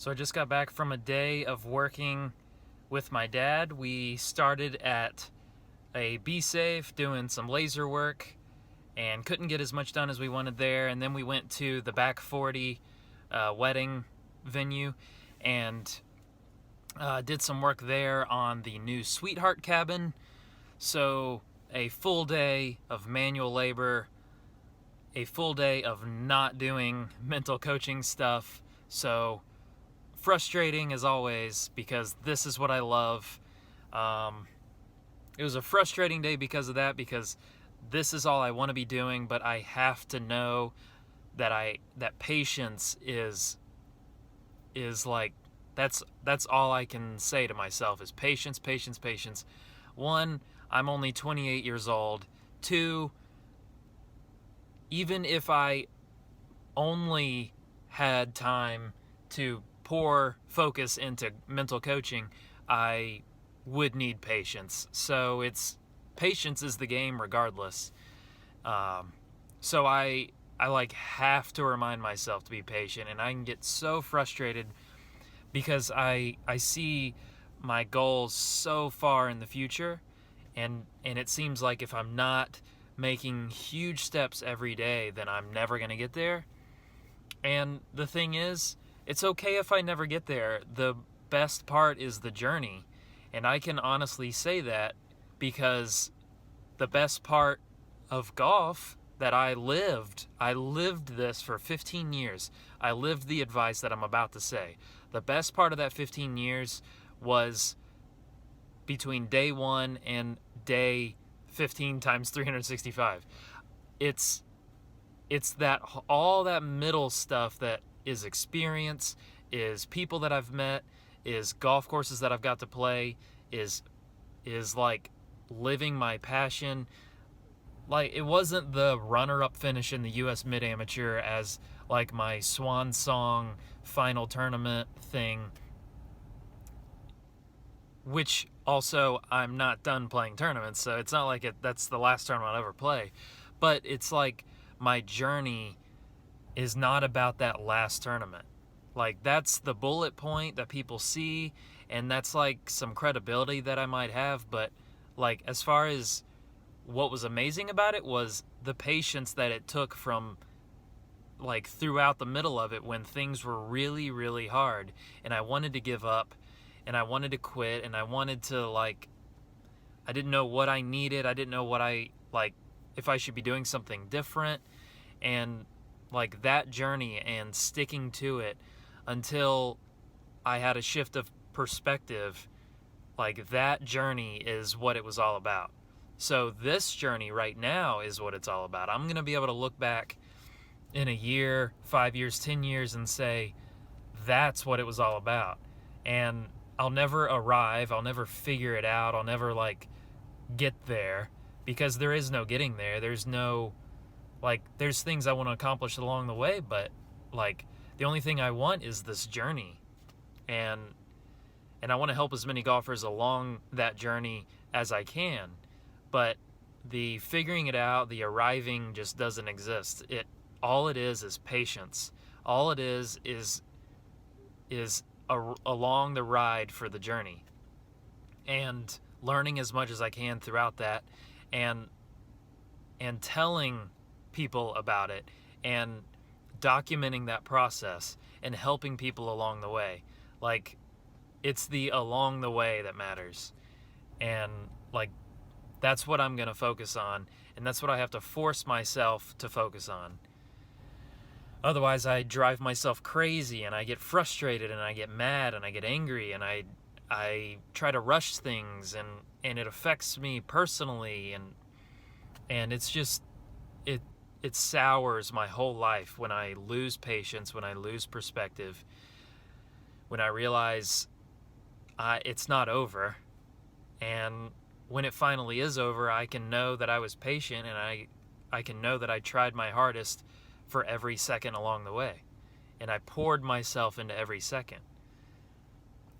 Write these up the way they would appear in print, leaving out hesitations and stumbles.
So I just got back from a day of working with my dad. We started at a B safe doing some laser work and couldn't get as much done as we wanted there. And then we went to the back 40 wedding venue and did some work there on the new Sweetheart cabin. So a full day of manual labor, a full day of not doing mental coaching stuff. So frustrating as always, because this is what I love. It was a frustrating day because of that, because this is all I want to be doing, but I have to know that patience is like, that's all I can say to myself is patience, patience, patience. One, I'm only 28 years old. Two, even if I only had time to pour focus into mental coaching, I would need patience. So patience is the game regardless. So I like have to remind myself to be patient, and I can get so frustrated because I see my goals so far in the future, and it seems like if I'm not making huge steps every day, then I'm never going to get there. And the thing is, it's okay if I never get there. The best part is the journey. And I can honestly say that because the best part of golf that I lived this for 15 years. I lived the advice that I'm about to say. The best part of that 15 years was between day 1 and day 15 times 365. It's that all that middle stuff that is experience, is people that I've met, is golf courses that I've got to play, is like living my passion. Like, it wasn't the runner-up finish in the U.S. Mid-Amateur as like my swan song final tournament thing, which also I'm not done playing tournaments, so it's not like that's the last tournament I'll ever play. But it's like my journey is not about that last tournament. Like, that's the bullet point that people see, and that's like some credibility that I might have. But like, as far as what was amazing about it was the patience that it took from like throughout the middle of it, when things were really, really hard and I wanted to give up and I wanted to quit and I wanted to, like, I didn't know what I needed. I didn't know what if I should be doing something different. And like, that journey and sticking to it until I had a shift of perspective, like, that journey is what it was all about. So this journey right now is what it's all about. I'm going to be able to look back in a year, 5 years, 10 years and say, that's what it was all about. And I'll never arrive. I'll never figure it out. I'll never like get there, because there is no getting there. There's no, like, there's things I want to accomplish along the way, but like, the only thing I want is this journey. And I want to help as many golfers along that journey as I can. But the figuring it out, the arriving, just doesn't exist. All it is patience. All it is along the ride for the journey, and learning as much as I can throughout that, and telling people about it, and documenting that process, and helping people along the way. Like, it's the along the way that matters. And like, that's what I'm going to focus on, and that's what I have to force myself to focus on. Otherwise, I drive myself crazy, and I get frustrated, and I get mad, and I get angry, and I try to rush things, and it affects me personally, and it's just, it sours my whole life when I lose patience, when I lose perspective, when I realize it's not over. And when it finally is over, I can know that I was patient, and I can know that I tried my hardest for every second along the way, and I poured myself into every second.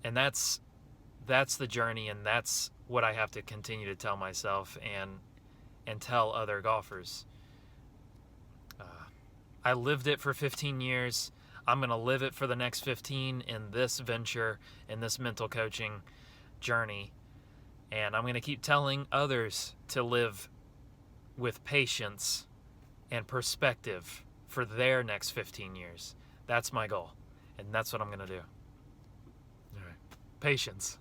And that's the journey, and that's what I have to continue to tell myself and tell other golfers. I lived it for 15 years. I'm going to live it for the next 15 in this venture, in this mental coaching journey. And I'm going to keep telling others to live with patience and perspective for their next 15 years. That's my goal. And that's what I'm going to do. All right. Patience.